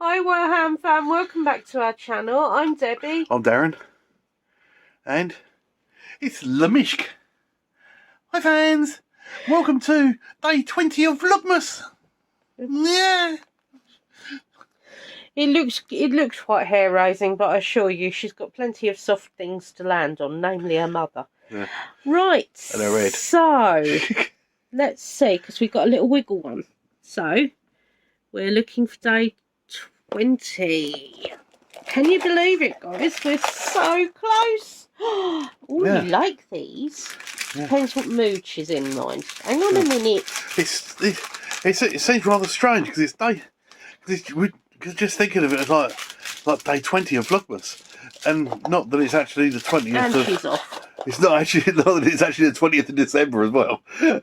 Hi Warham fam, welcome back to our channel. I'm Debbie. I'm Darren. And it's Lamishk. Hi fans! Welcome to day 20 of Vlogmas. Yeah. It looks quite hair raising, but I assure you she's got plenty of soft things to land on, namely her mother. Yeah. Right, And they're red. So let's see, because we've got a little wiggle one. So we're looking for day 20. Can you believe it, guys? We're so close. Oh, Yeah. you like these? Yeah. Depends what mood she's in, mind. Hang on a minute. It seems rather strange because it's day. Because just thinking of it as like day 20 of Vlogmas, and not that it's actually the 20th. And she's off. It's not that it's actually the 20th of December as well. And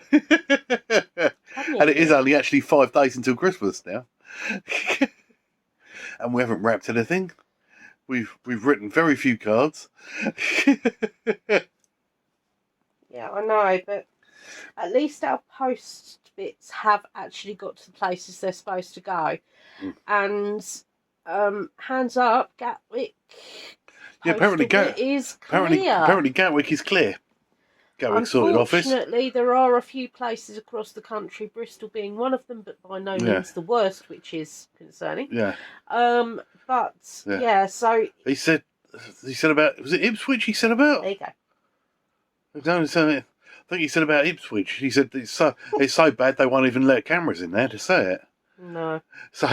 it is only actually 5 days until Christmas now. And we haven't wrapped anything. We've written very few cards. Yeah, I know, but at least our post bits have actually got to the places they're supposed to go. And hands up, Gatwick. Yeah, apparently is clear. Apparently Gatwick is clear. Gatwick sorted office. Unfortunately, there are a few places across the country, Bristol being one of them, but by no means the worst, which is concerning. Yeah. But yeah, so he said about, was it Ipswich? He said about. There you go. I think he said about Ipswich. He said it's so bad they won't even let cameras in there to say it. No. So.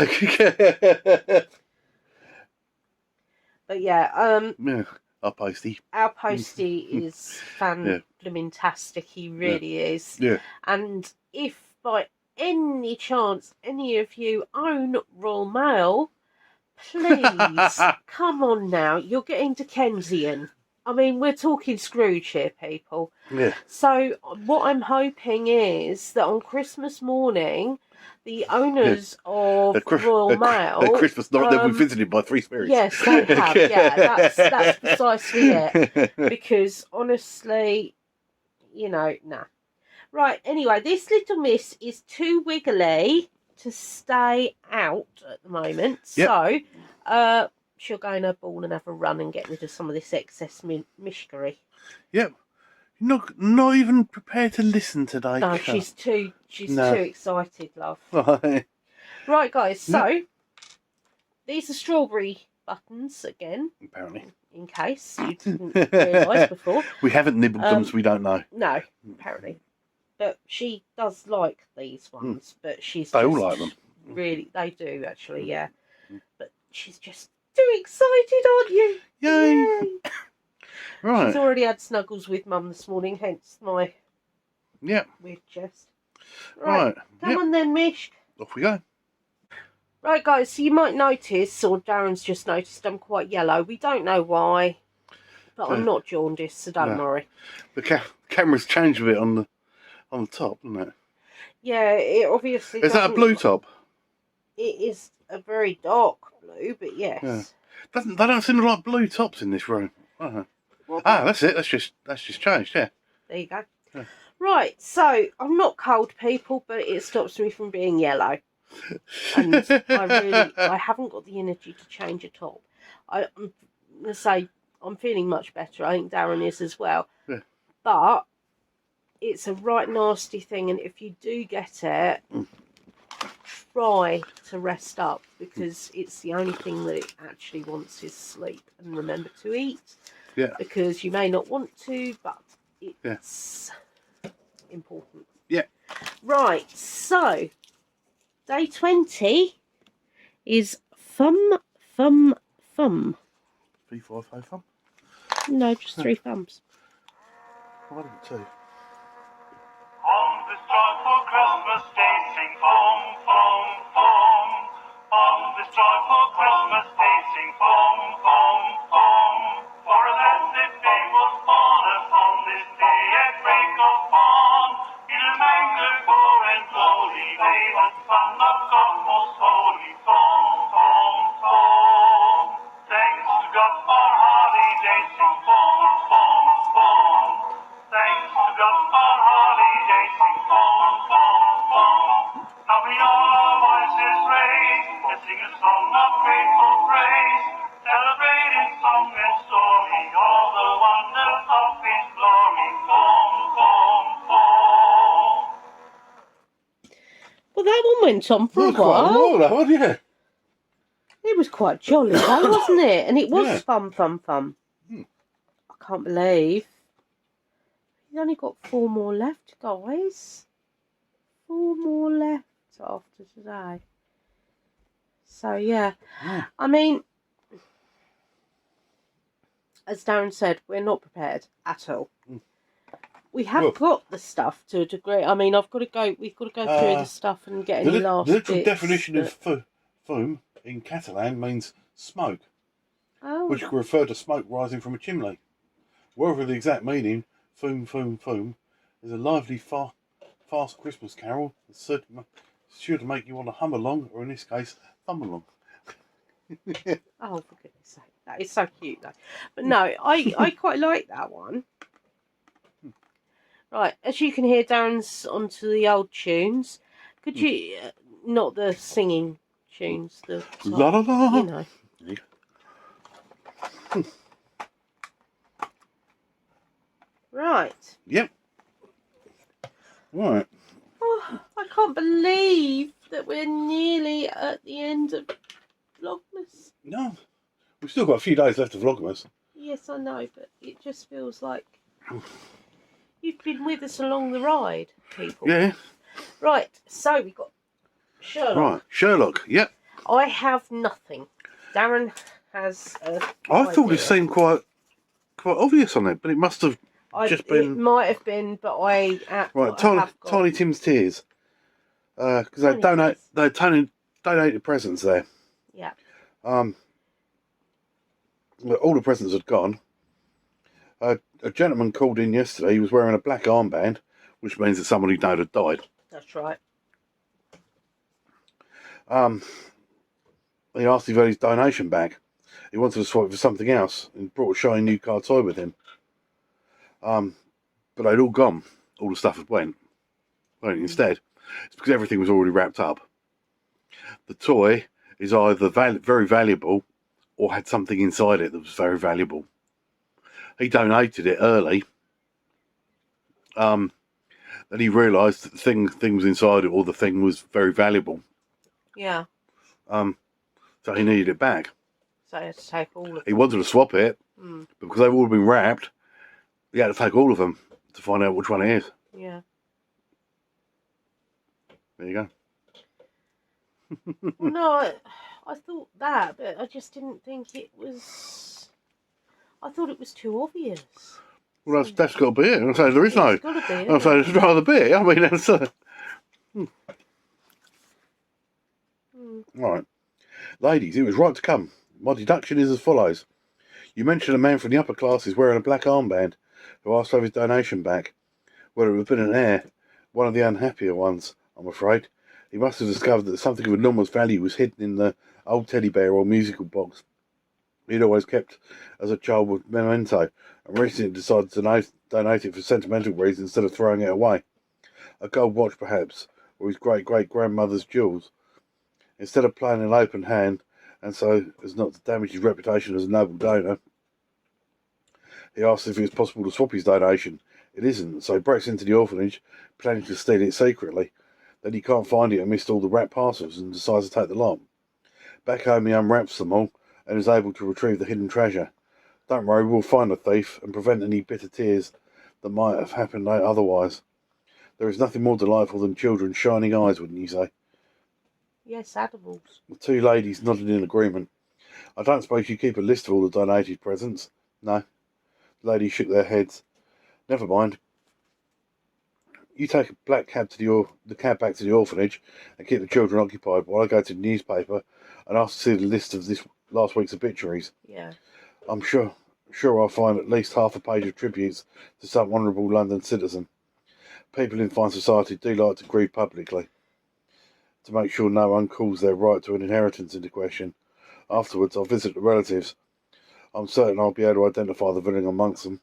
But yeah. Yeah. Our postie is fan-tastic. He really is. Yeah. And if by any chance any of you own Royal Mail, please come on now. You're getting Dickensian. I mean, we're talking Scrooge here, people. Yeah. So what I'm hoping is that on Christmas morning, the owners of Royal Mail... At Christmas night, they'll be visited by three spirits. Yes, they have. Yeah, that's precisely it. Because, honestly, nah. Right, anyway, this little miss is too wiggly to stay out at the moment. Yep. So, she'll go in her ball and have a run and get rid of some of this excess mishkery. Yep. Not even prepared to listen today. No, she's too excited, love. Right, guys, so these are strawberry buttons again. Apparently. In case you didn't realise before. We haven't nibbled them, so we don't know. No, apparently. But she does like these ones, but she's They all like them. Really, they do, actually, yeah. But she's just too excited, aren't you? Yay! Right. She's already had snuggles with Mum this morning, hence my weird chest. Right. Come on then, Mish. Off we go. Right, guys, so you might notice, or Darren's just noticed, I'm quite yellow. We don't know why, but I'm not jaundiced, so don't worry. The camera's changed a bit on the top, isn't it? Yeah, it obviously Is that a blue top? It is a very dark blue, but yes. Yeah. They don't seem to like blue tops in this room. That's it. That's just changed. Yeah. There you go. Yeah. Right. So I'm not cold, people, but it stops me from being yellow, and I haven't got the energy to change a top. I'm gonna say I'm feeling much better. I think Darren is as well. Yeah. But it's a right nasty thing, and if you do get it, try to rest up, because it's the only thing that it actually wants is sleep. And remember to eat. Yeah. Because you may not want to, but it's important. Yeah. Right, so day 20 is thumb. 3, 4, 5 thumb? No, just 3 thumbs. Why didn't 2? On this joyful Christmas day, sing foam, foam, foam. On this joyful Christmas day, sing foam, foam, foam. For a blessed day was born us on this day at break of dawn. In a manger poor and lowly, they the Son of God most holy. Foam, foam, foam. Thanks to God for holidays, sing foam, foam, foam. Thanks to God for holidays, sing foam, foam, foam. Now we all our voices raise, as sing a song of grateful praise, celebrating song and story, all the wonders of His glory. Boom, boom, boom. Well, that one went on for a That was quite a while. while, that one, yeah. It was quite jolly though, wasn't it? And it was Yeah. fun. Hmm. I can't believe he's only got 4 more left, guys. 4 more left after today. So yeah, Yeah. I mean, as Darren said, we're not prepared at all. We have got the stuff to a degree. I mean, We've got to go through the stuff and get any last The literal bits, definition but... of fum in Catalan means smoke, Oh. which can refer to smoke rising from a chimney. Wherever the exact meaning, fum, is a lively, fast Christmas carol that's sure to make you want to hum along, or in this case, thumb along. Oh, for goodness sake. That is so cute, though. But no, I quite like that one. Right, as you can hear, Darren's onto the old tunes. Could you... not the singing tunes, the... La la la! You know. Right. Yep. Right. Oh, I can't believe that we're nearly at the end of Vlogmas. No. We've still got a few days left of Vlogmas. Yes, I know, but it just feels like you've been with us along the ride, people. Yeah. Right, so we've got Sherlock. Right. Sherlock, yep. I have nothing. Darren has a I thought idea. it seemed quite obvious on it, but it must have just been... It might have been, but I... Right, Tiny Tim's Tears. Because they donated presents there. Yeah. All the presents had gone. A gentleman called in yesterday. He was wearing a black armband, which means that somebody had died. That's right. He asked if he had his donation back. He wanted to swap it for something else and brought a shiny new car toy with him. But they'd all gone. All the stuff had went. Instead, it's because everything was already wrapped up. The toy is either very valuable or had something inside it that was very valuable. He donated it early. Then he realised that the thing was inside it, or the thing was very valuable. Yeah. So he needed it back. So he had to take all of them. He wanted to swap it, but because they've all been wrapped, he had to take all of them to find out which one it is. Yeah. There you go. Well, no, I thought that, but I just didn't think it was... I thought it was too obvious. Well, that's got to be it. I'm saying there is no. It's got to be. I'm saying it's rather be. I mean, that's... Right. Ladies, it was right to come. My deduction is as follows. You mentioned a man from the upper classes wearing a black armband who asked to have his donation back. Whether it had been an heir, one of the unhappier ones, I'm afraid. He must have discovered that something of enormous value was hidden in the old teddy bear or musical box he'd always kept as a childhood memento, and recently decided to donate it for sentimental reasons instead of throwing it away. A gold watch, perhaps, or his great-great-grandmother's jewels. Instead of playing an open hand, and so as not to damage his reputation as a noble donor, he asked if it was possible to swap his donation. It isn't, so he breaks into the orphanage, planning to steal it secretly. Then he can't find it amidst all the wrapped parcels and decides to take the lot. Back home he unwraps them all and is able to retrieve the hidden treasure. Don't worry, we'll find the thief and prevent any bitter tears that might have happened otherwise. There is nothing more delightful than children's shining eyes, wouldn't you say? Yes, animals. The two ladies nodded in agreement. I don't suppose you keep a list of all the donated presents? No. The ladies shook their heads. Never mind. You take a black cab to the cab back to the orphanage and keep the children occupied while I go to the newspaper and ask to see the list of this last week's obituaries. Yeah. I'm sure I'll find at least half a page of tributes to some honourable London citizen. People in fine society do like to grieve publicly, to make sure no one calls their right to an inheritance into question. Afterwards, I'll visit the relatives. I'm certain I'll be able to identify the villain amongst them.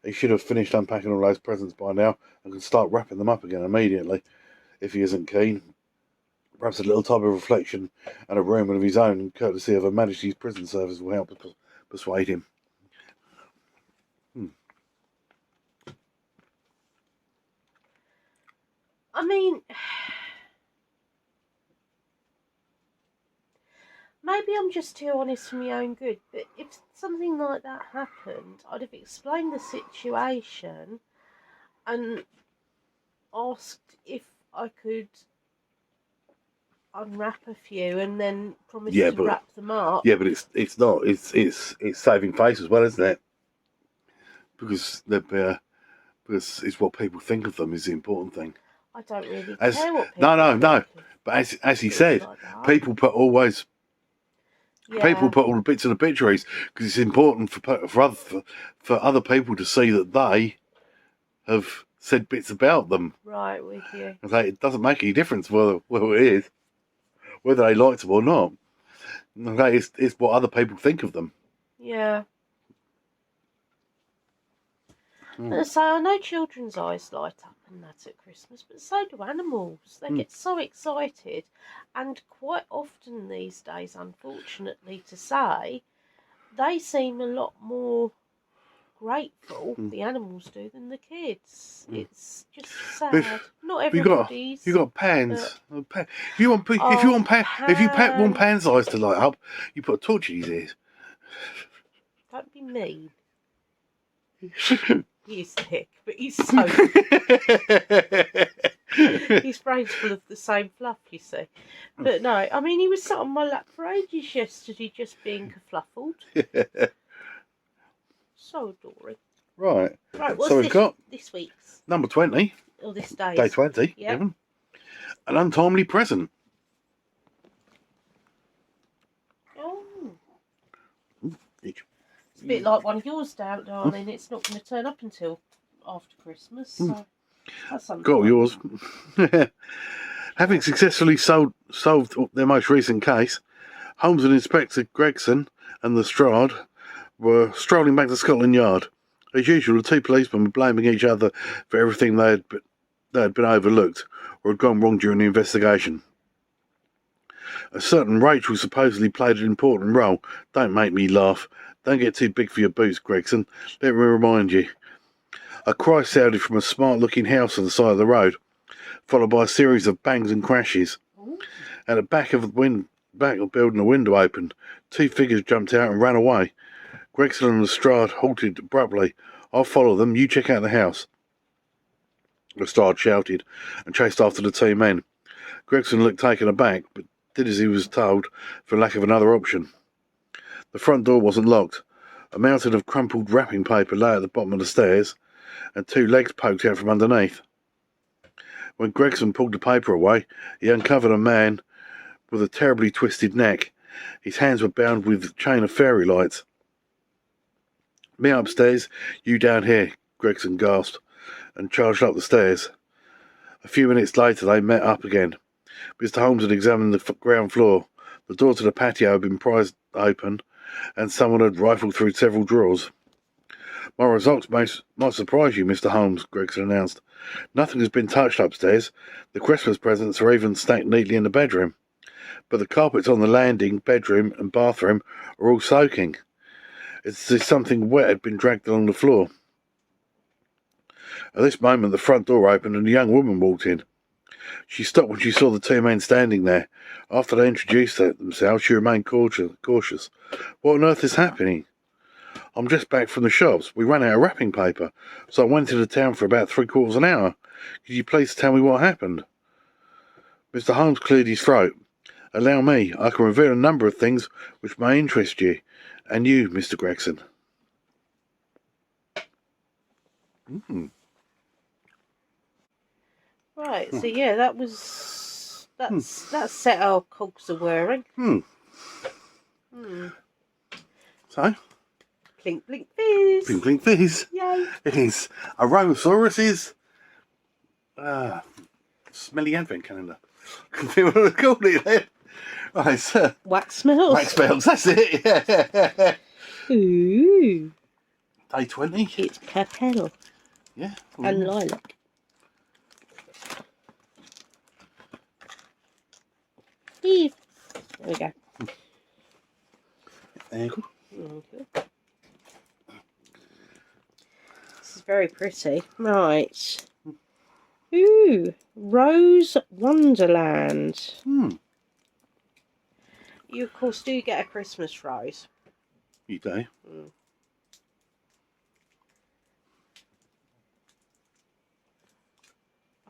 He should have finished unpacking all those presents by now and can start wrapping them up again immediately, if he isn't keen. Perhaps a little time of reflection and a room of his own, and courtesy of Her Majesty's prison service, will help persuade him. I mean, maybe I'm just too honest for my own good, but if something like that happened, I'd have explained the situation and asked if I could unwrap a few and then promise to wrap them up. Yeah, but it's not. It's saving face as well, isn't it? Because it's what people think of them is the important thing. I don't really care what people No. But as he said, like people put all the bits of the obituaries because it's important for other people to see that they have said bits about them. Right, with you. It doesn't make any difference whether it is, whether they liked them or not. It's what other people think of them. Yeah. So I know children's eyes light up and that at Christmas, but so do animals. They get so excited, and quite often these days, unfortunately to say, they seem a lot more grateful, the animals do, than the kids. It's just sad. Not everybody's. You got pans. If you want Pan's eyes to light up, you put a torch in his ears. Don't be mean. He's thick, but he's so his brain's full of the same fluff, you see. But no, I mean, he was sat on my lap for ages yesterday, just being kerfluffled. So adoring. Right. What's so we've got this week's number 20. Or this day. Day 20. Yeah. Even. An untimely present. Oh. Each. It's a bit like one of yours, darling. It's not going to turn up until after Christmas. So that's something. Got yours. Having successfully solved their most recent case, Holmes and Inspector Gregson and Lestrade were strolling back to Scotland Yard. As usual, the two policemen were blaming each other for everything they had been overlooked or had gone wrong during the investigation. A certain Rachel supposedly played an important role. Don't make me laugh. Don't get too big for your boots, Gregson. Let me remind you. A cry sounded from a smart-looking house on the side of the road, followed by a series of bangs and crashes. At the back of the building, a window opened. Two figures jumped out and ran away. Gregson and Lestrade halted abruptly. I'll follow them. You check out the house. Lestrade shouted and chased after the two men. Gregson looked taken aback, but did as he was told for lack of another option. The front door wasn't locked. A mountain of crumpled wrapping paper lay at the bottom of the stairs, and two legs poked out from underneath. When Gregson pulled the paper away, he uncovered a man with a terribly twisted neck. His hands were bound with a chain of fairy lights. Me upstairs, you down here, Gregson gasped, and charged up the stairs. A few minutes later, they met up again. Mr. Holmes had examined the ground floor. The door to the patio had been prized open, and someone had rifled through several drawers. My results might surprise you, Mr. Holmes, Gregson announced. Nothing has been touched upstairs. The Christmas presents are even stacked neatly in the bedroom. But the carpets on the landing, bedroom, and bathroom are all soaking. It's as if something wet had been dragged along the floor. At this moment, the front door opened and a young woman walked in. She stopped when she saw the two men standing there. After they introduced themselves, she remained cautious. What on earth is happening? I'm just back from the shops. We ran out of wrapping paper, so I went into town for about 3/4 of an hour. Could you please tell me what happened? Mr. Holmes cleared his throat. Allow me. I can reveal a number of things which may interest you. And you, Mr. Gregson. Right, so yeah, that set our cogs a whirring. So? Blink, blink, fizz. Blink, blink, fizz. Yay. It is Aromasaurus's smelly advent calendar. Can see what I called it then. Right, so. Wax smells. Wax smells, that's it, yeah. Ooh. Day 20. It's purple. Yeah. And lilac. Eve. There we go. Ankle. Okay. This is very pretty. Right. Ooh, Rose Wonderland. You, of course, do get a Christmas rose. You do.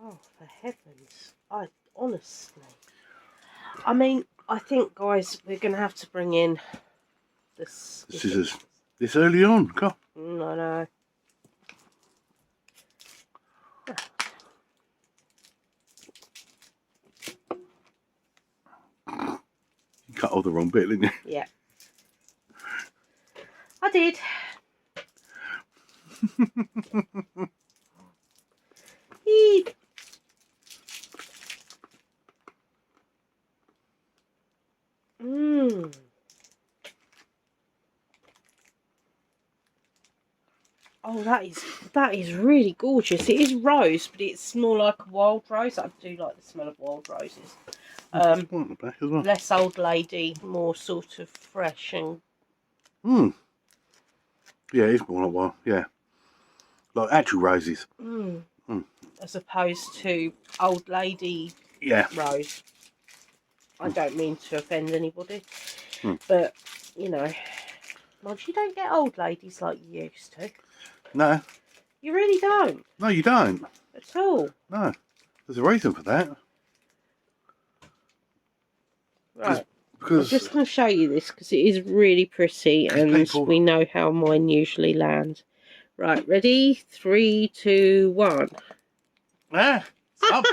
Oh, for heavens. Honestly. I mean, I think, guys, we're going to have to bring in the scissors. This early on. Go. I know. You cut all the wrong bit, didn't you? Yeah. I did. Eve. Oh, that is really gorgeous. It is rose, but it's more like a wild rose. I do like the smell of wild roses. The back as well. Less old lady, more sort of fresh and. Yeah, it's more like wild. Yeah, like actual roses. As opposed to old lady. Yeah. Rose. I don't mean to offend anybody, but you know, Mod, you don't get old ladies like you used to. No. You really don't. No, you don't. At all. No. There's a reason for that. Right. Because I'm just going to show you this because it is really pretty and we know how mine usually land. Right, ready? 3, 2, 1. Ah, up.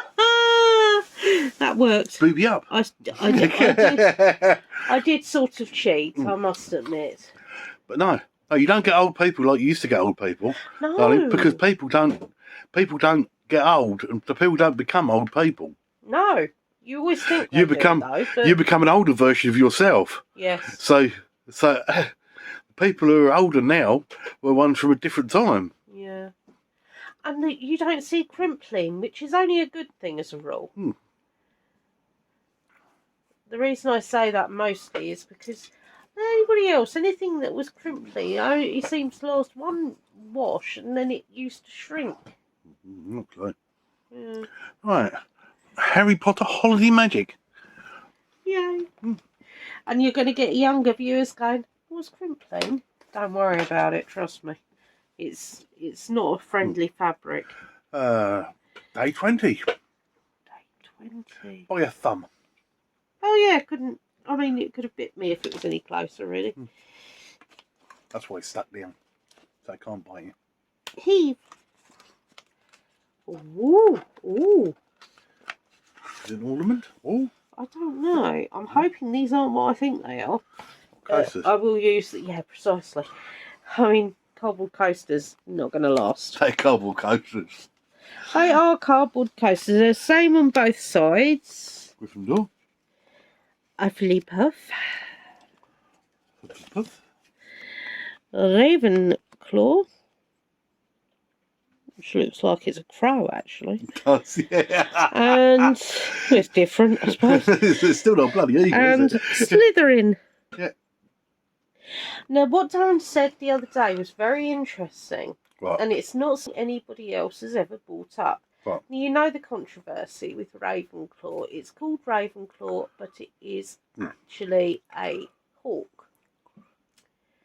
That worked. Booby up. I did sort of cheat, I must admit. But no, you don't get old people like you used to get old people. No. Darling, because people don't get old, and the people don't become old people. No. You always think you become an older version of yourself. Yes. So people who are older now were ones from a different time. Yeah. And you don't see crimpling, which is only a good thing as a rule. The reason I say that mostly is because anybody else, anything that was crimply, it seems to last one wash and then it used to shrink. Okay. Yeah. Right. Harry Potter Holiday Magic. Yay. And you're going to get younger viewers going, what's crimpling? Don't worry about it, trust me. It's not a friendly fabric. Day 20. Day 20. By a thumb. Oh yeah, it could have bit me if it was any closer, really. That's why it's stuck down. So I can't bite you. Heave. Ooh, ooh. Is it an ornament? Oh. I don't know. I'm hoping these aren't what I think they are. Coasters. I will use yeah, precisely. I mean, cardboard coasters not going to last. They're cardboard coasters. They are cardboard coasters. They're the same on both sides. Gryffindor. Hufflepuff. Puff. Ravenclaw. Which looks like it's a crow, actually. Does, yeah. And it's different, I suppose. It's still not bloody eagle, And is it? Slytherin. Yeah. Now, what Darren said the other day was very interesting. Right. And it's not something anybody else has ever brought up. Right. You know the controversy with Ravenclaw. It's called Ravenclaw, but it is actually a hawk.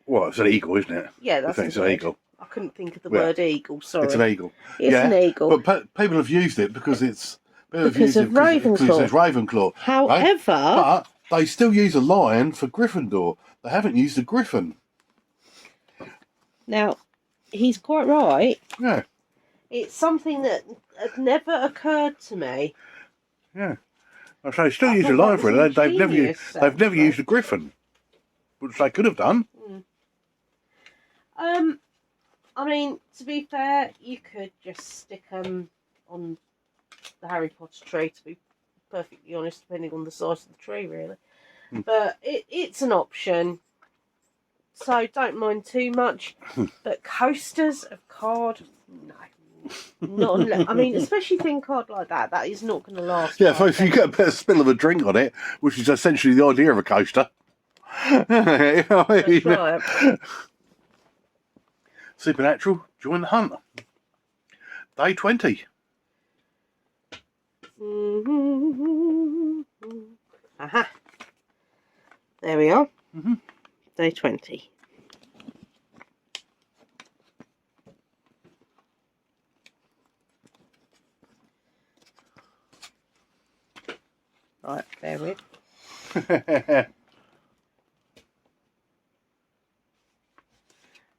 Well, it's an eagle, isn't it? Yeah, that's it's an eagle. I couldn't think of the word eagle, sorry. It's an eagle. It's an eagle. But people have used it because it's... Because of Ravenclaw. Because it says Ravenclaw. However... Right? But they still use a lion for Gryffindor. They haven't used a griffin. Now, he's quite right. Yeah. It's something that had never occurred to me. Yeah. I say, still use a lion for it. They've never used a griffin, which they could have done. I mean, to be fair, you could just stick them on the Harry Potter tree, to be perfectly honest, depending on the size of the tree, really. But it's an option, so don't mind too much. But coasters of card, no. Not unless, I mean, especially thin card like that, that is not going to last. Yeah, if you get a bit of spill of a drink on it, which is essentially the idea of a coaster. You know what I mean? That's right. Supernatural, join the hunt. Day 20. Aha. There we are. Mm-hmm. Day 20. Right, bear with.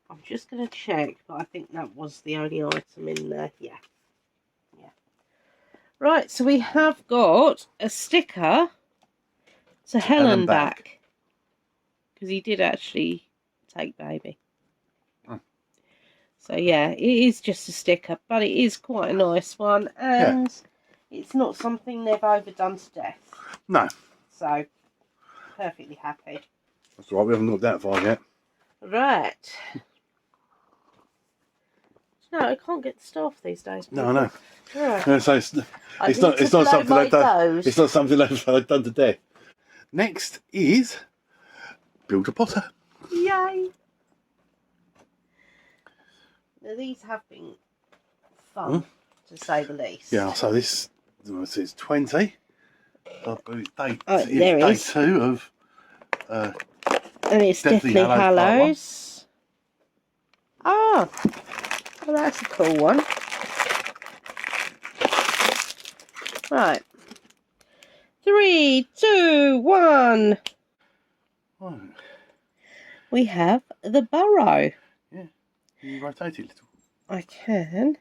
I'm just going to check, but I think that was the only item in there. Yeah. Yeah. Right, so we have got a sticker to Helen back. Because he did actually take baby. Oh. So yeah, it is just a sticker, but it is quite a nice one. And it's not something they've overdone to death. No. So, perfectly happy. That's all right, we haven't got that far yet. Right. No, I can't get the staff these days. No, I know. Right. So it's not something they've done. It's not something they've done to death. Next is Build a Potter. Yay! Now these have been fun, to say the least. Yeah, so this is 20. Day there it is. 2 of And it's Deathly Hallows. Ah, well, that's a cool one. Right. 3, 2, 1. Right. We have the burrow. Yeah, you rotate it a little. I can.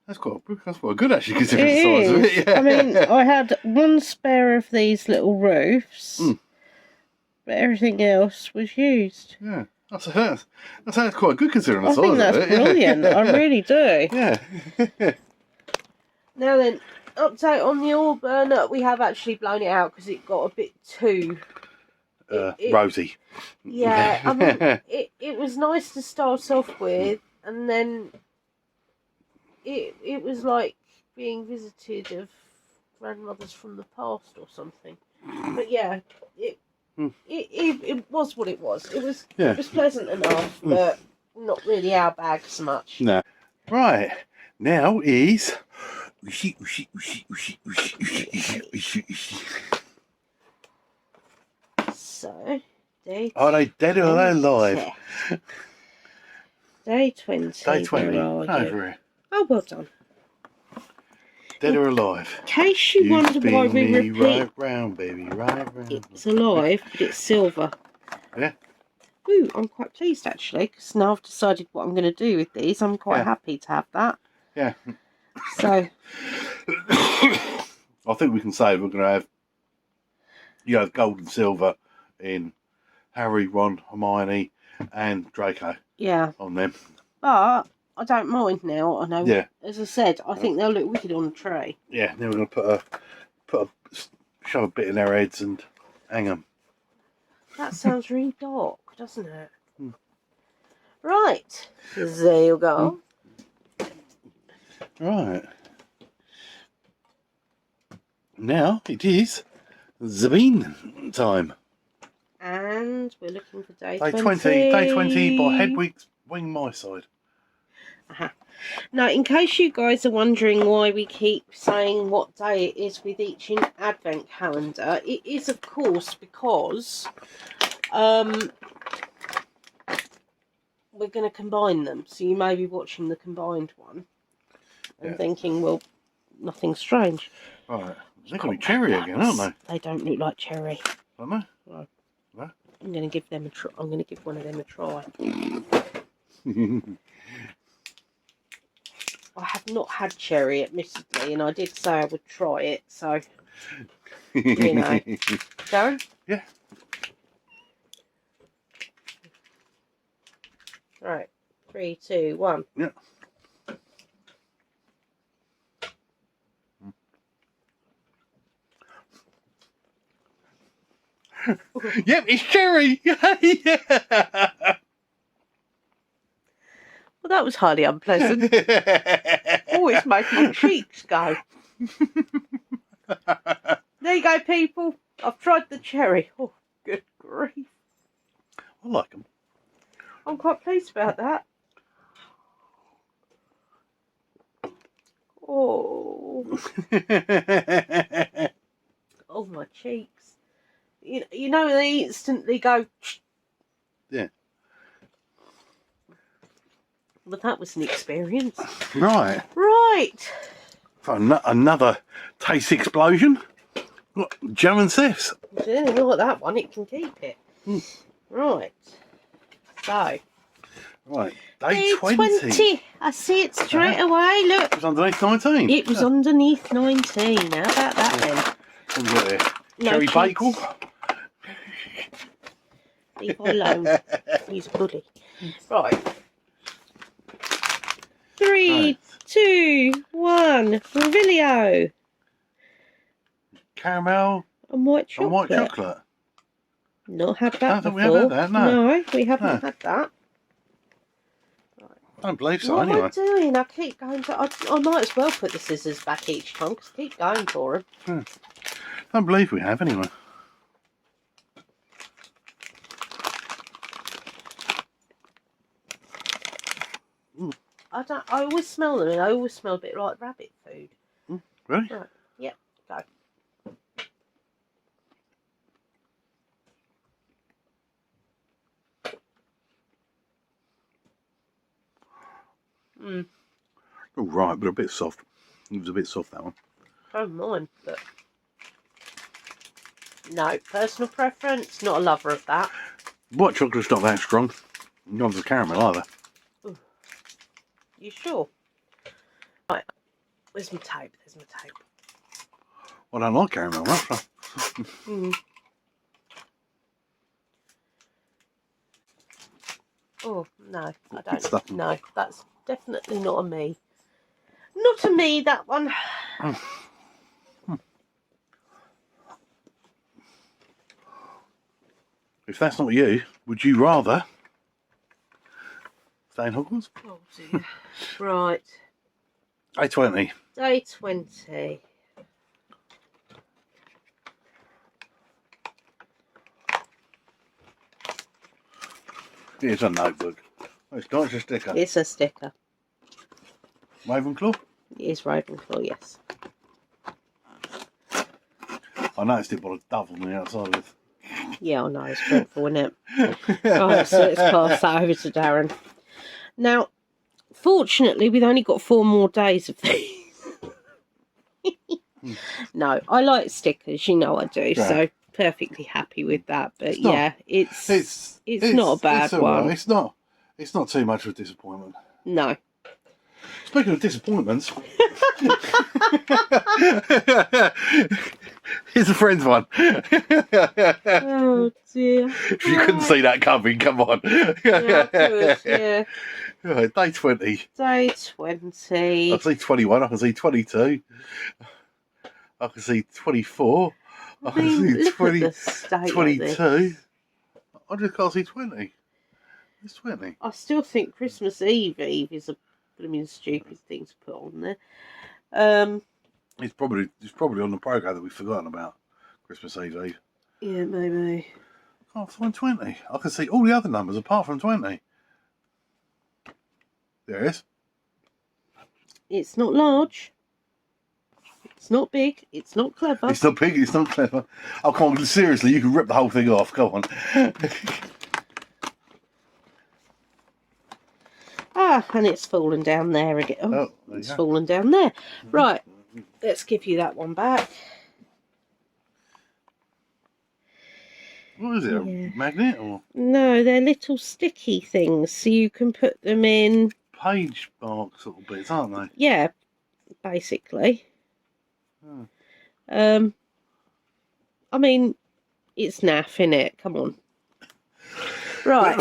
That's quite good actually, considering the size of it. Yeah. I mean, I had one spare of these little roofs, but everything else was used. Yeah, that's quite good considering the size I think of that's it. brilliant. Yeah. I really do. Yeah. Now then, update on the Auburn. We have actually blown it out because it got a bit too rosy. Yeah, I mean, it was nice to start off with, and then it was like being visited of grandmothers from the past or something. But yeah, it was what it was. It was pleasant enough, but not really our bag so much. No. Right, now is so day are they dead or are they alive? Day 20. Day 20. Over here. Oh, well done. Dead or alive? In case you wonder why we repeat, right round, baby, right round. It's alive, but it's silver. Yeah. Ooh, I'm quite pleased actually, because now I've decided what I'm going to do with these. I'm quite happy to have that. Yeah. So. I think we can say we're going to have, gold and silver in Harry, Ron, Hermione, and Draco. Yeah. On them. But I don't mind now. I know. Yeah. As I said, I think they'll look wicked on the tray. Yeah. Then we're going to shove a bit in their heads and hang them. That sounds really dark, doesn't it? Right. There you go. Right. Now it is Zabine time. And we're looking for day 20. Day 20 by Hedwig's Wing My Side. Now, in case you guys are wondering why we keep saying what day it is with each advent calendar, it is, of course, because we're going to combine them. So you may be watching the combined one and thinking, well, nothing strange. Right. They're going to be cherry again, aren't they? They don't look like cherry. Don't they? No. No? I'm going to give them a try. I'm going to give one of them a try. I have not had cherry, admittedly, and I did say I would try it, so, you know. Darren? Yeah. Right. 3, 2, 1. Yeah. Yep, it's cherry. Yeah. that was highly unpleasant. Oh, it's made my cheeks go. There you go, people. I've tried the cherry. Oh, good grief. I like them. I'm quite pleased about that. Oh. Oh, my cheeks. You know they instantly go... Yeah. But that was an experience. Right. Right. So another taste explosion. What, jam and sis. Yeah, look at that one. It can keep it. Right. So. Right. Day 20. I see it straight away. Look. It was underneath 19. It was underneath 19. How about that then? What have we got here? No Cherry cheats. bagel. Leave him alone. He's a bully. Right. 3, 2, 1. Revilio. Caramel And white chocolate. and white chocolate. Not had I that don't think before. we have had that, no. We haven't No. had that. I don't believe so, What anyway. am I doing? I keep going to... I might as well put the scissors back each time because I keep going for them. I don't believe we have, anyway. I always smell them and I always smell a bit like rabbit food. Really? Right. Yep. Go. All right, but a bit soft. It was a bit soft, that one. Oh, mine, but no, personal preference. Not a lover of that. White chocolate's not that strong. Not the caramel either. You sure? Right. Where's my tape? There's my tape. I don't like caramel much. Oh no, I Good stuff. don't. No, that's definitely not a me. Not a me. That one. If that's not you, would you rather stay in Hogwarts? Oh dear. Right. Day 20. Day 20. Here's a notebook. Oh, it's not just a sticker. It's a sticker. Ravenclaw? It is Ravenclaw, yes. I noticed it by a dove on the outside of it. Yeah, I know, it's dreadful, isn't it? Right, so let's pass that over to Darren. Now, fortunately, we've only got 4 more days of these. No, I like stickers, you know I do, Yeah. so perfectly happy with that. But It's not- yeah, it's not a bad all one. right. It's not too much of a disappointment. No. Speaking of disappointments, here's a friend's one. Oh dear. You couldn't see that coming, come on. Yeah, I could, yeah. Right, day 20. Day I 20. can see 21, I can see 22. I can see 24. I can see look 20, at the state 22. of this. I just can't see 20. It's 20. I still think Christmas Eve is a blooming stupid thing to put on there. It's probably on the programme that we've forgotten about. Christmas Eve. Yeah, maybe. I can't find 20. I can see all the other numbers apart from 20. There it is. It's not large. It's not big. It's not clever. It's not big, it's not clever. Oh, come on, seriously, you can rip the whole thing off. Come on. And it's fallen down there again. Oh, Oh, there you it's go. fallen down there. Right, let's give you that one back. What is it? Yeah. A magnet or No, they're little sticky things, so you can put them in. page mark sort of bits, aren't they? Yeah, basically. Hmm. I mean, it's naff, innit? Come on. Right.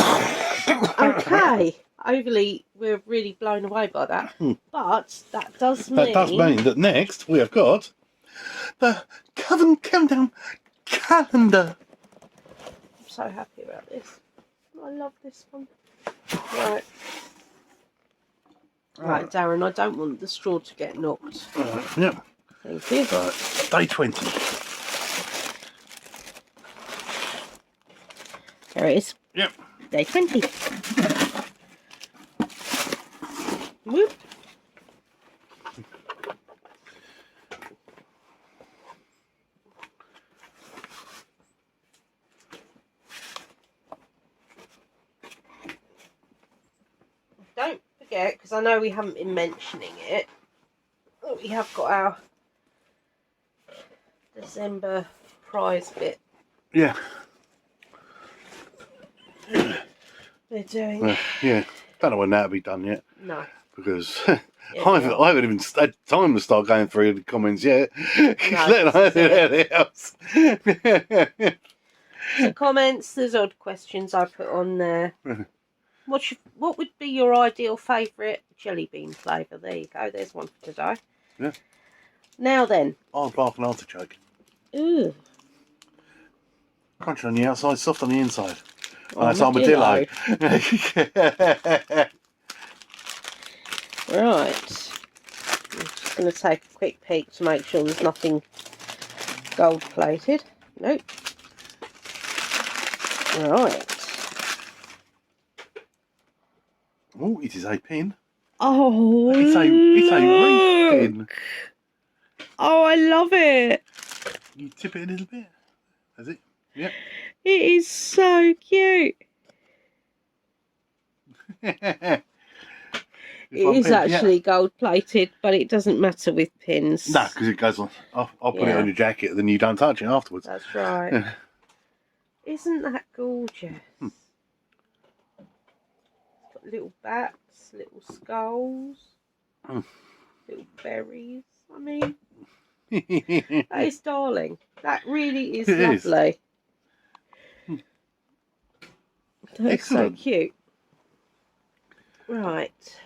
Okay. Overly, we're really blown away by that. But that does mean... That does mean that next we have got the Coven Countdown Calendar. I'm so happy about this. I love this one. Right. Right, Darren, I don't want the straw to get knocked. Yep. Thank you. Right, day 20. There it is. Yep. Day 20. Whoop. Don't forget, because I know we haven't been mentioning it, that we have got our December prize bit. Yeah. We're doing. Yeah. Don't know when that'll be done yet. No. Because Yeah, I haven't even had time to start going through the comments yet. Let alone anything else. So comments, there's odd questions I put on there. What would be your ideal favourite jelly bean flavour? There you go, there's one for today. Yeah. Now then. Half an artichoke. Ooh. Crunchy on the outside, soft on the inside. Oh, that's armadillo. Right. I'm just going to take a quick peek to make sure there's nothing gold plated. Nope. Right. Oh, it is a pin. Oh, it's a reef pin. Oh, I love it. You tip it a little bit. Has it? Yep. It is so cute. It is actually gold plated, but it doesn't matter with pins. No, because it goes on. I'll put it on your jacket, then you don't touch it afterwards. That's right. Isn't that gorgeous? It's got little bats, little skulls, little berries. I mean, that is darling. That really is lovely. That's so cute. Right.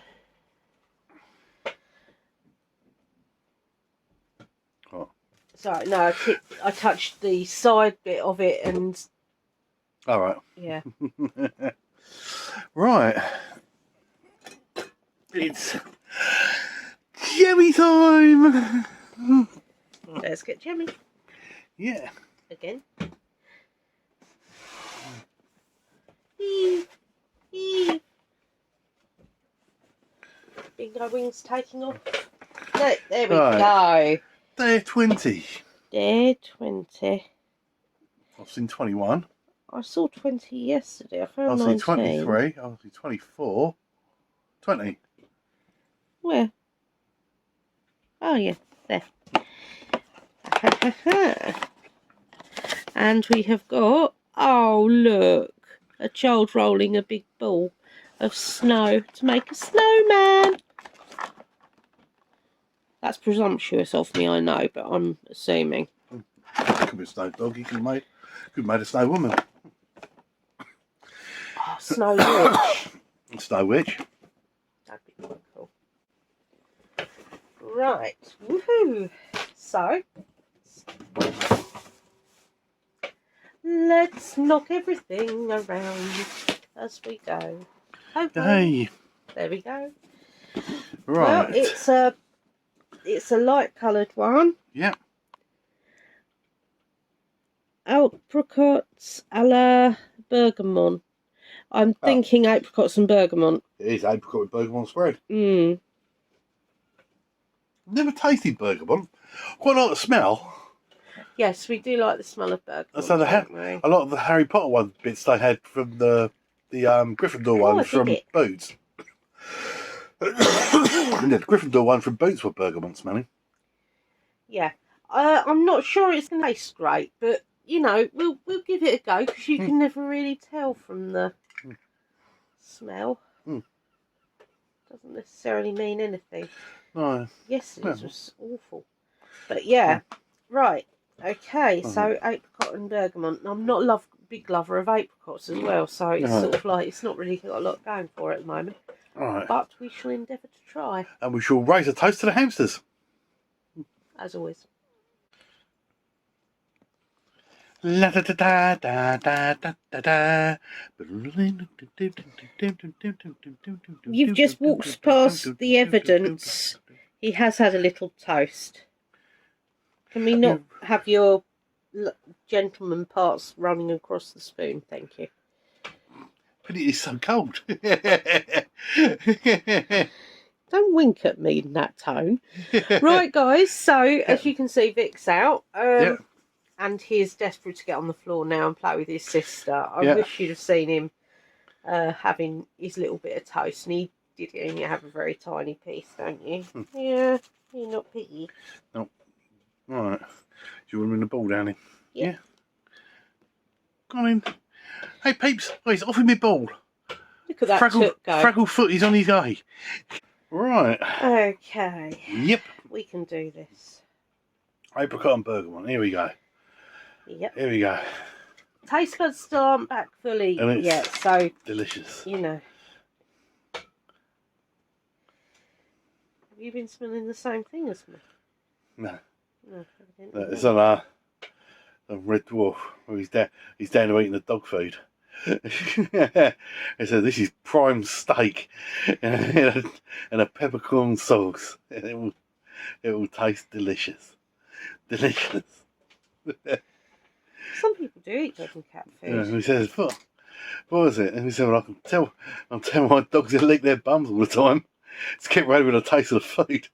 Oh. Sorry, no, I touched the side bit of it and... All right. Yeah. Right. It's Jemmy time! Let's get Jemmy. Yeah. Again. Bingo wings taking off. There we go. Day 20. Day 20. I've seen 21. I saw 20 yesterday. I found I've 19. seen 23. I've seen 24. 20. Where? Oh, yeah. There. And we have got... Oh, look. A child rolling a big ball of snow to make a snowman. That's presumptuous of me, I know, but I'm assuming. Could be a snow dog. You could have made a snow woman. Oh, snow witch. Snow witch. That'd be quite cool. Right. Woohoo. So, let's knock everything around as we go. Okay. Hey. There we go. Right. Well, it's a light coloured one. Yeah. Apricots a la bergamot. I'm thinking apricots and bergamot. It is apricot with bergamot spread. Never tasted bergamot. Quite like the smell. Yes, we do like the smell of bergamot. So a lot of the Harry Potter bits they had from the Gryffindor ones from Boots. And the Gryffindor one from Boots were bergamot smelling. Yeah. I'm not sure it's going to taste great, but, you know, we'll give it a go, because you can never really tell from the smell. Doesn't necessarily mean anything. No. Yesterday's was awful. But, yeah. Right. Okay, so apricot and bergamot. I'm not a big lover of apricots as well, so it's sort of like, it's not really got a lot going for it at the moment. Right. But we shall endeavour to try. And we shall raise a toast to the hamsters. As always. La da da da da da da da da. You've just walked past the evidence. He has had a little toast. Can we not have your gentleman parts running across the spoon? Thank you. But it is so cold. Don't wink at me in that tone. Right, guys, so as you can see, Vic's out. And he is desperate to get on the floor now and play with his sister. I wish you'd have seen him having his little bit of toast. And he did only have a very tiny piece, don't you? Yeah, you're not picky. No. Right. Do you want him in the ball, Danny? Yeah. Go on in. Hey, peeps. Oh, he's offering me ball. Look at that took go. Fraggle foot, he's on his way. Right. Okay. Yep. We can do this. Apricot and bergamot. Here we go. Yep. Here we go. Taste buds still aren't back fully yet, so delicious. You know. Have you been smelling the same thing as me? No. No, It's on Red Dwarf. Oh, he's down to eating the dog food. He said this is prime steak and a peppercorn sauce. It will taste delicious. Delicious. Some people do eat dog and cat food. Yeah, he says, what was it? And he said, well, I can tell my dogs that lick their bums all the time. It's kept ready with a taste of the food.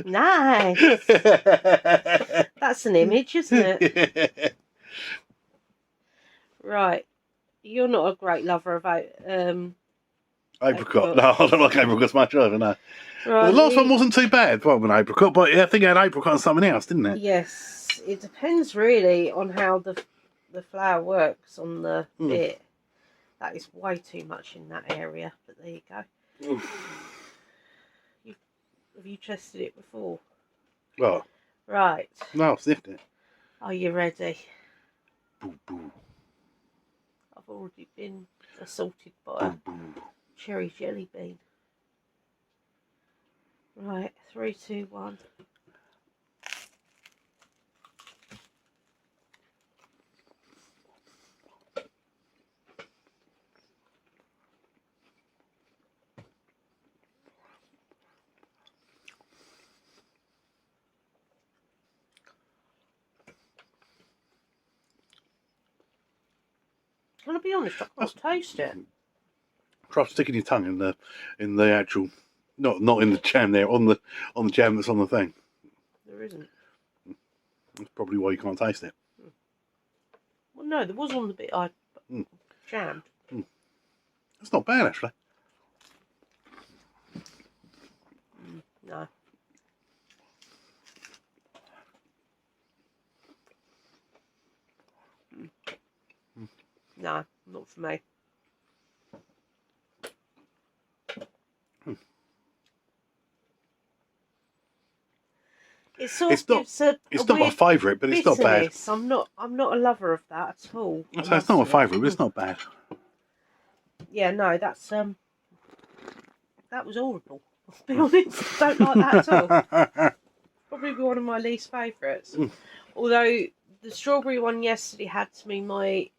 Nice. That's an image, isn't it? Right. You're not a great lover of apricot. No, I don't like apricots much either, no. Right, the last one wasn't too bad, well, with an apricot, but I think it had apricot and something else, didn't it? Yes. It depends really on how the flour works on the bit. That is way too much in that area, but there you go. Have you tested it before? Well. Right. No, I've sniffed it. Are you ready? Boo, boo. I've already been assaulted by a cherry jelly bean. Right, 3, 2, 1. Can I be honest? I can't taste it. Try sticking your tongue in the actual, not in the jam there, on the jam that's on the thing. There isn't. That's probably why you can't taste it. Well, no, there was on the bit I jammed. It's not bad actually. No. No, not for me. It's not my favourite, but it's not bad. I'm not a lover of that at all. So it's not my favourite, but it's not bad. Yeah, no, that was horrible. I'll be honest, don't like that at all. Probably one of my least favourites. Although the strawberry one yesterday had to be my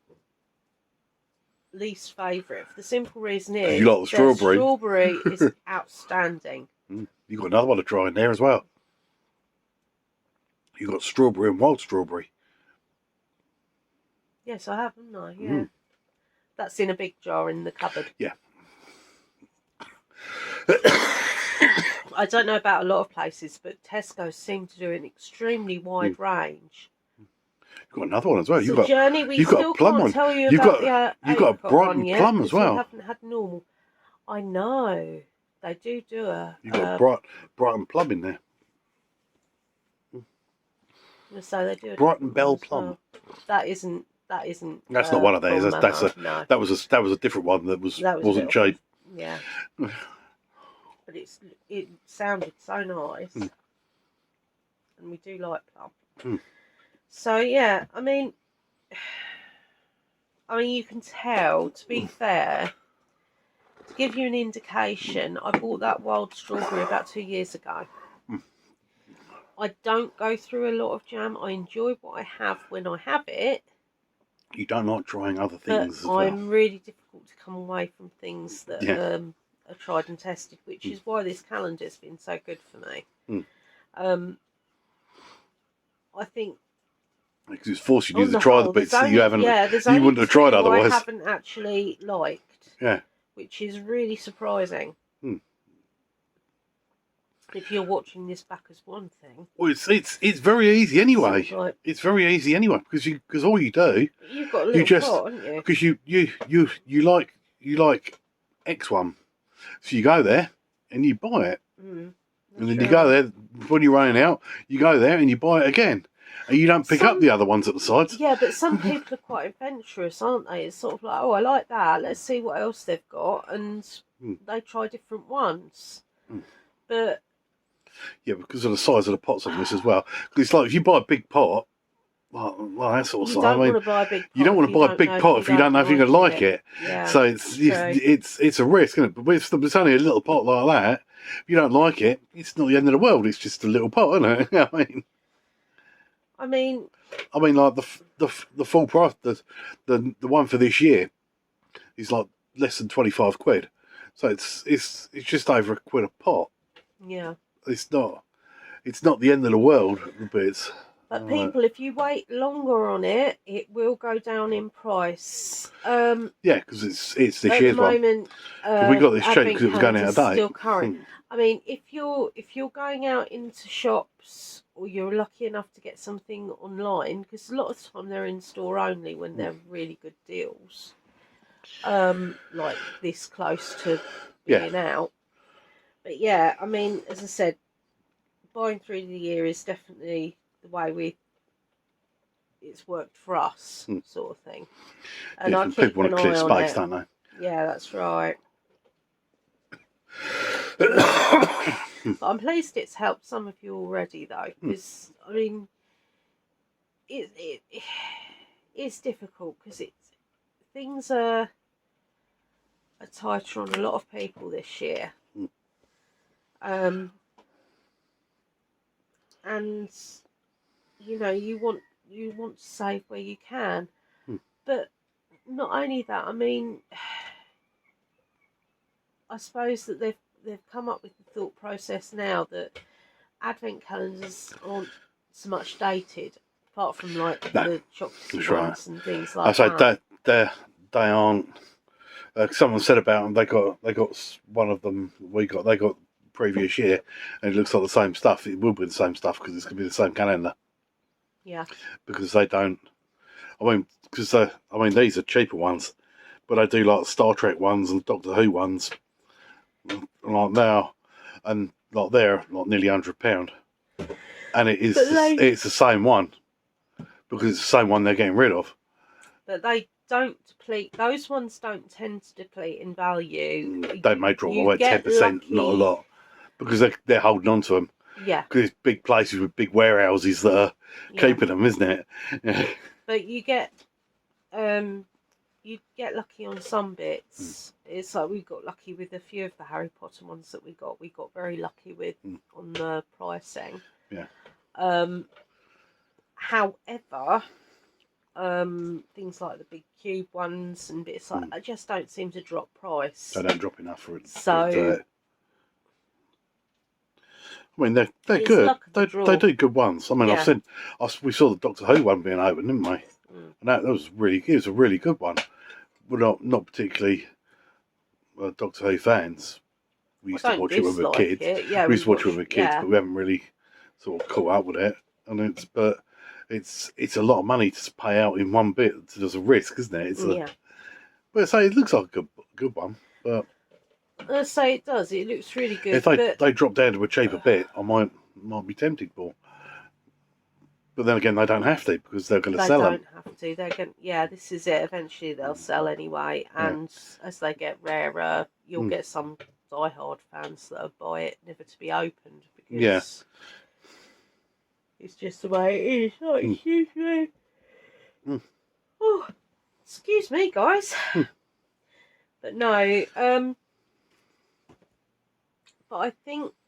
least favourite for the simple reason is you like the strawberry. Strawberry is outstanding. You got another one to try in there as well. You got strawberry and wild strawberry. Yes, I have, haven't I? Yeah. That's in a big jar in the cupboard. Yeah. I don't know about a lot of places, but Tesco seem to do an extremely wide range. You've got another one as well. You've got a plum one. Tell you you've about got a Brighton plum as well. We haven't had normal. I know they do a. You've got Brighton plum in there. So they do Brighton Bell plum. Well. That isn't. That's not one of theirs. No. That was a different one that wasn't cheap. Yeah. But it sounded so nice, and we do like plum. So yeah, I mean, you can tell. To be fair, to give you an indication, I bought that wild strawberry about 2 years ago. I don't go through a lot of jam. I enjoy what I have when I have it. You don't like trying other But things as well. I'm really difficult to come away from things that Yeah. are tried and tested, which is why this calendar's been so good for me. I think Because it's forcing you on to the try the whole, bits there's that you only haven't, you wouldn't have tried two otherwise. I haven't actually liked, Yeah. which is really surprising. If you're watching this back as one thing, Well, it's very easy anyway. sort of like, It's very easy anyway because all you do, you've got a you little just pot, haven't you? because you like X1, so you go there and you buy it, and then you go there when you're running out. You go there and you buy it again, and you don't pick up the other ones at the sides. Yeah, but some people are quite adventurous, aren't they? It's sort of like, oh, I like that. Let's see what else they've got, and they try different ones. But yeah, because of the size of the pots on this as well. Because it's like if you buy a big pot, well that sort of you stuff. don't want to buy a big pot. You don't want to buy a big pot if you don't know if you're going to like it. Yeah, so it's a risk, isn't it? But if it's only a little pot like that, if you don't like it, it's not the end of the world. It's just a little pot, isn't it? I mean, like the full price, the one for this year is like less than £25. So it's just over £1 a pot. Yeah. It's not the end of the world, but it's. But people, if you wait longer on it, it will go down in price. Yeah, because it's this at year's the moment, one. We got this cheap Advent because it was going out of date. Still current. I mean, if you're going out into shops or you're lucky enough to get something online, because a lot of the time they're in store only when they're really good deals, like this close to being out. But yeah, I mean, as I said, buying through the year is definitely the way it's worked for us, sort of thing. And I keep people want an to clear eye on space, it. don't they? Yeah, that's right. But I'm pleased it's helped some of you already, though, because I mean, it's difficult because things are tighter on a lot of people this year. And you know, you want to save where you can, but not only that. I mean, I suppose that they've come up with the thought process now that advent calendars aren't so much dated, apart from like the chocolatey ones and things like that. They aren't. Someone said about them. They got one of them. They got previous year, and it looks like the same stuff. It will be the same stuff because it's going to be the same calendar. Yeah. Because they don't. I mean, these are cheaper ones, but they do like Star Trek ones and Doctor Who ones, like now, and like they're like nearly £100, and it's the same one because it's the same one they're getting rid of. But they don't deplete. Those ones don't tend to deplete in value. They may drop away 10%, not a lot, because they're holding on to them. Yeah. Because it's big places with big warehouses that are keeping them, isn't it? But you get lucky on some bits. It's like we got lucky with a few of the Harry Potter ones that we got. We got very lucky with on the pricing. Yeah. However, things like the big cube ones and bits like that just don't seem to drop price. They don't drop enough for it. So. I mean, they're good. They do good ones. I mean, we saw the Doctor Who one being open, didn't we? And that was it was a really good one. We're not particularly Doctor Who fans. We used to watch it when we were kids. Yeah, we used to watch it when we were kids, but we haven't really sort of caught up with it. And it's a lot of money to pay out in one bit. There's a risk, isn't it? But I say it looks like a good one, but. I say it does. It looks really good. If they drop down to a cheaper bit, I might be tempted for. But then again, they don't have to because they're going to sell them. They don't have to. They're going. Yeah, this is it. Eventually, they'll sell anyway, and as they get rarer, you'll get some die-hard fans that'll buy it never to be opened because it's just the way it is. Oh, excuse me. Oh, excuse me, guys. But no. But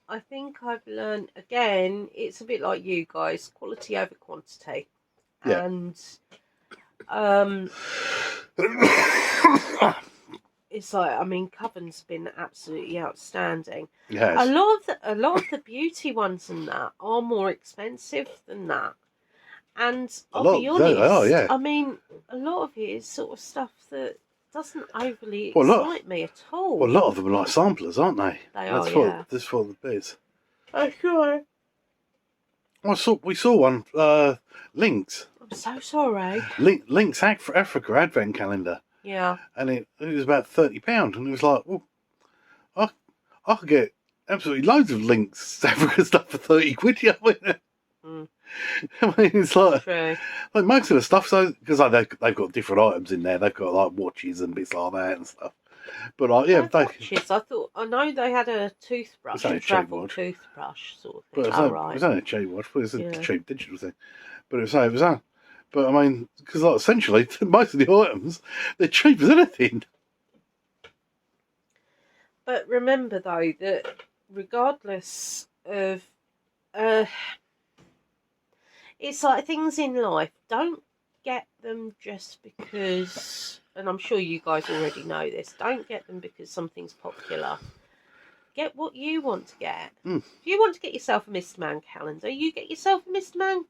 I I think I've learned, again, it's a bit like you guys, quality over quantity. Yeah. And it's like, I mean, Coven's been absolutely outstanding. Yes. A lot of the beauty ones and that are more expensive than that. And I'll be honest, they are, yeah. I mean, a lot of it is sort of stuff that doesn't overly Well, excite me at all. Well, a lot of them are like samplers, aren't they? That's yeah. That's what the bits. Oh, sure. We saw one, Link's. I'm so sorry. Link's Africa Advent Calendar. Yeah. And it was about £30, and it was like, well, I could get absolutely loads of Link's Africa stuff for £30, you know? I mean, it's like, True. like most of the stuff, so because they've got different items in there, they've got like watches and bits like that and stuff. But like, yeah, watches. I know they had a toothbrush, a travel toothbrush sort of thing. But it was only a cheap watch, but it's a cheap digital thing. But it was on. But I mean, because like essentially most of the items they're cheap as anything. But remember though that regardless of, it's like things in life. Don't get them just because, and I'm sure you guys already know this. Don't get them because something's popular. Get what you want to get. If you want to get yourself a Mr. Man calendar, you get yourself a Mr. Man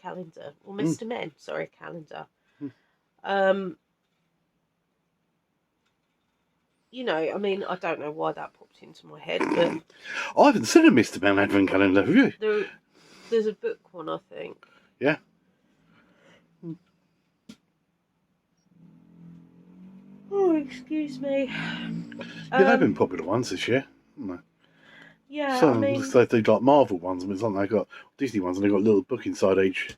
calendar or Mr. Men, sorry, calendar. You know, I mean, I don't know why that popped into my head, but I haven't seen a Mr. Man Advent Calendar, have you? There's a book one, I think. Yeah. Oh, excuse me. Yeah, they've been popular ones this year, haven't they? Yeah, Some I mean, they do like Marvel ones, but it's like they've got Disney ones and they've got a little book inside each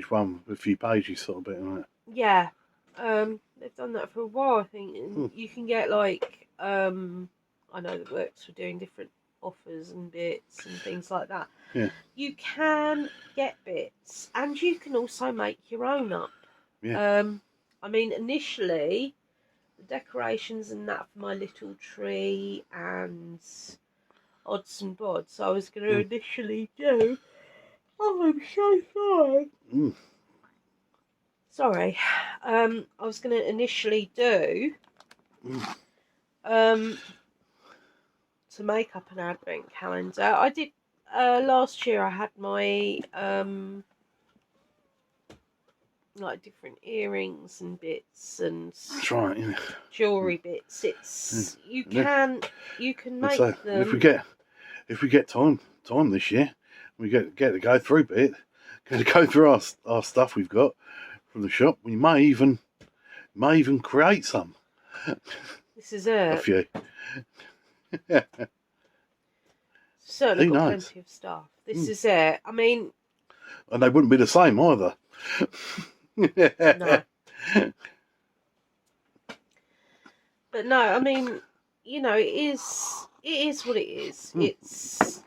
one with a few pages sort of bit on it. Yeah. They've done that for a while, I think. And you can get like, I know the works for doing different offers and bits and things like that. Yeah. You can get bits and you can also make your own up. Yeah. I mean, initially, the decorations and that for my little tree and odds and bods I was going to initially do. Oh, I'm so sorry. Sorry. I was going to initially do to make up an advent calendar. I did last year. I had my like different earrings and bits and That's right, yeah. jewelry bits. It's you can make so them. If we get time this year, we get to go through a bit, go through our stuff we've got from the shop. We may even create some. This is it. A few. Certainly got plenty of stuff. This is it. I mean, and they wouldn't be the same either. No. But no, I mean, you know, it is what it is. It's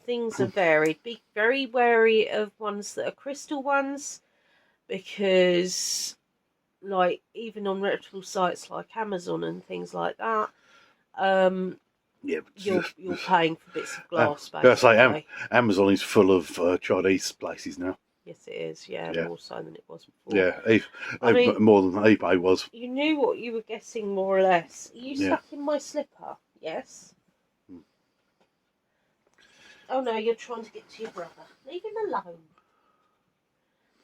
things are varied. Be very wary of ones that are crystal ones, because like even on reputable sites like Amazon and things like that, you're paying for bits of glass. Basically, Amazon is full of Chinese places now. Yes, it is. Yeah, more so than it was before. Yeah, I mean, more than eBay was. You knew what you were guessing, more or less. Are you stuck in my slipper? Yes. Oh no, you're trying to get to your brother. Leave him alone.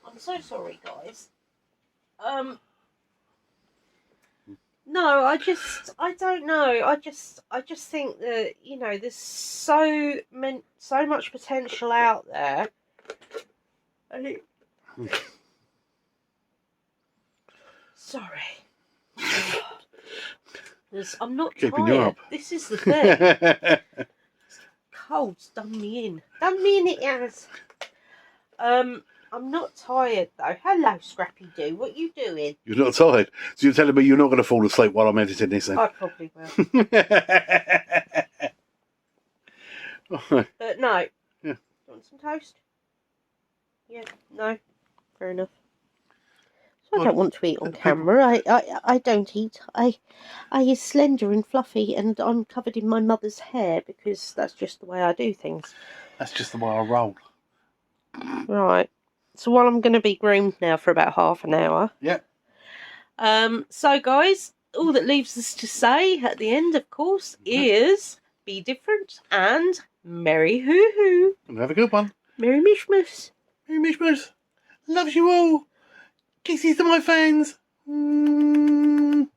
I'm so sorry, guys. No, I don't know. I just think that, you know, there's so much potential out there. Sorry. I'm not Keeping tired. you up. This is the thing. Cold's done me in. Done me in it has. I'm not tired though. Hello, Scrappy Doo. What you doing? You're not tired? So you're telling me you're not going to fall asleep while I'm editing this then? I probably will. But no. Yeah. Want some toast? Yeah. No. Fair enough. I don't want to eat on camera. I don't eat. I is slender and fluffy, and I'm covered in my mother's hair because that's just the way I do things. That's just the way I roll. Right. So while I'm going to be groomed now for about half an hour. Yeah. So guys, all that leaves us to say at the end, of course, is be different and merry hoo hoo. And have a good one. Merry Mishmas. Merry Mishmas. Loves you all. Kisses to my fans. Mm.